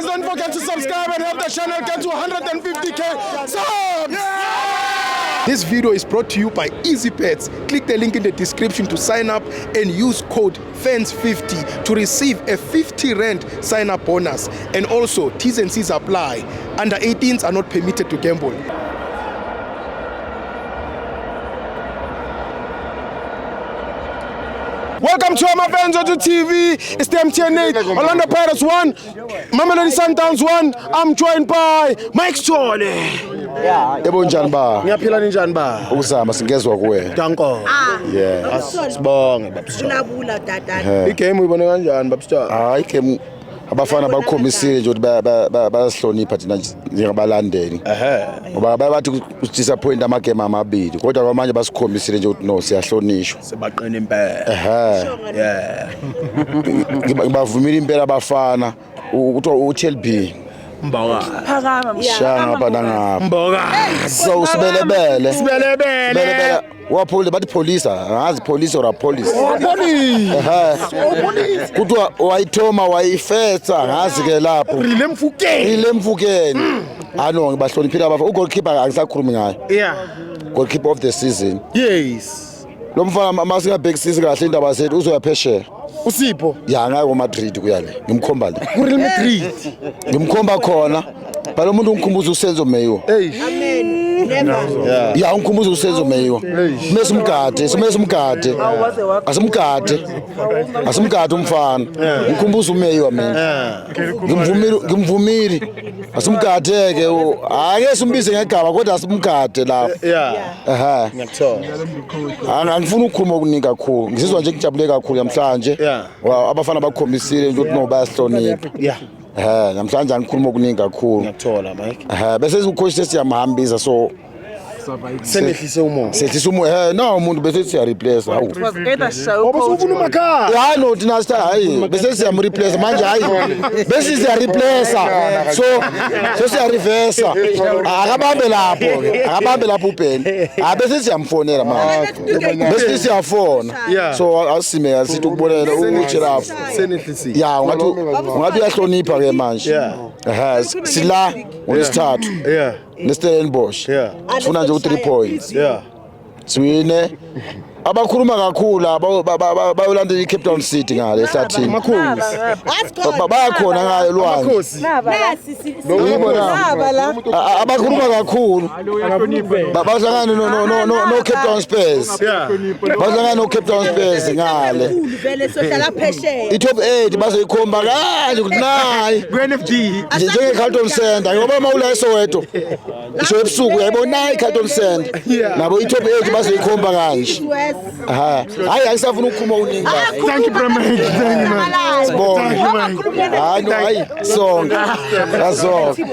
Guys, don't forget to subscribe and help the channel get to 150k subs. This video is brought to you by EasyPets. Click the link in the description to sign up and use code FANS50 to receive a 50 Rand sign-up bonus. And also, T's and C's apply. Under 18s are not permitted to gamble. Welcome to Amavenzo to TV. It's the MTN 8, Orlando Pirates 1, Mamelodi Sundowns 1. I'm joined by Mike Chole. Yebo njani ba? Ngiyaphila ninjani ba? Uzama singezwa kuwe. Danko. Yeah. Sibonge babstar. Ulabula tata. Igame uyibone kanjani babstar? Hayi game abafana bakhomisile nje ukuthi bayahlonipha thina njengabalandeli. Ngoba bathi disappoint amagame amabili kodwa kwamanje basikhomisile nje ukuthi no siyahlonishwa. Sebaqina impela. Yeah. Ngibavumile impela abafana ukuthi uChelsea Mboka. Phakama shanga badanga. Mboka. So sibelebele. Sibelebele. Waphule bathi police angazi police or police. Police. Kuthiwa wayithoma wayifetha ngazi ke lapho. Rile mfukeni. Ano ngibahloniphile abafana ugoalkeeper angisakhulumi ngayo. Yeah. Goalkeeper of the season. Yes. Lo mfana masingabhekisisi kahle indaba zethu uzoya phesheya. Usipho. Ya ngayo Madrid kuyale. Ngimkhomba le. Real Madrid. Ngimkhomba khona. Balo umuntu ungikhumbuza uSenzo Meyiwa. Amen. Never. Ya ungikhumbuza uSenzo Meyiwa. Mase umgade. Asimgade umfana. Ngimkhumbuza uMeyiwa mina. Ngimvumile. Asimgade ke ake simbize ngegaba kodwa asimgade lapha. Yeah. Ngiyakuthola. Angifuni ukukhuluma okuningi kakhulu. Ngizizwa nje ngijabule kakhulu namhlanje. Abafana bakhomisile ukuthi no bayahlonipha. Yeah. Namhlanje angikhuluma okuningi kakhulu. Ngiyakuthola Mike. Bese ucoach sesiyamhambisa so Senehlise umoya. sethi no umuntu bese siya replace hawu. Was either show. Ubusufuna umakhaya. Hayi no thina sita hayi bese siyam replace manje hayi bese siya replace so siya reverse akabambe lapho uBen bese siyamfonela manje bese siyafona so asime asithi ukubonela uChirafu Senehlise. ya ungathi uyahlonipha ke manje sila unesithathu neStellenbosch sifuna nje u3 points siwine abakhuluma kakhulu bayolandela iCape Town City ngale ehlathini Makhosi. bayakhona ngayo lwandle abakhuluma kakhulu bahlangana no Cape Town Spurs bahlangana no Cape Town Spurs ngale Vele sohlala phesheya. iTop 8 bazoyikhomba kanje ukuthi nayi NFG. njenge Carlton Center ngoba mawula eSoweto isho ebusuku yayibona nayi Carlton Center nabo iTop 8 bazoyikhomba kanje hayi angisafuna ukukhuluma uningi Thank you very much. Thank you man. sibonge hayi sonke yazonke